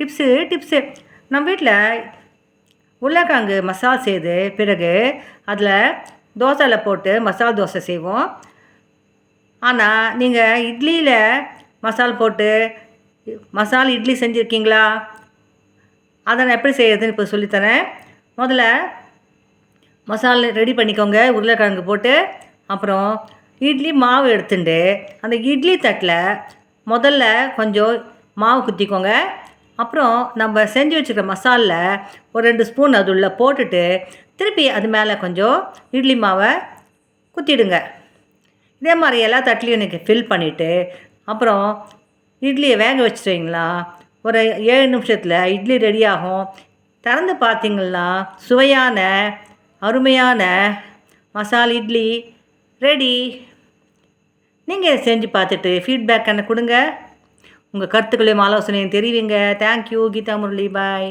Tips நம்ம வீட்டில் உருளைக்கிழங்கு மசால் செய்து பிறகு அதில் தோசையில் போட்டு மசால் தோசை செய்வோம். ஆனால் நீங்கள் இட்லியில் மசால் போட்டு மசால் இட்லி செஞ்சுருக்கீங்களா? அதை நான் எப்படி செய்யறதுன்னு இப்போ சொல்லித்தரேன். முதல்ல மசால் ரெடி பண்ணிக்கோங்க. உருளைக்கிழங்கு போட்டு அப்புறம் இட்லி மாவு எடுத்துட்டு அந்த இட்லி தட்டில் முதல்ல கொஞ்சம் மாவு குத்திக்கோங்க. அப்புறம் நம்ம செஞ்சு வச்சுக்கிற மசாலில் ஒரு 2 ஸ்பூன் அது உள்ள போட்டுட்டு திருப்பி அது மேலே கொஞ்சம் இட்லி மாவை குத்திடுங்க. இதே மாதிரி எல்லா தட்டிலையும் எனக்கு ஃபில் பண்ணிவிட்டு அப்புறம் இட்லியை வேக வச்சுட்டிங்களா, ஒரு 7 நிமிஷத்தில் இட்லி ரெடி ஆகும். திறந்து பார்த்தீங்கன்னா சுவையான அருமையான மசால் இட்லி ரெடி. நீங்கள் செஞ்சு பார்த்துட்டு ஃபீட்பேக் எனக்கு கொடுங்க. உங்கள் கருத்துக்களையும் ஆலோசனையும் தெரிவிங்க. தேங்க்யூ. கீதா முரளி. பாய்.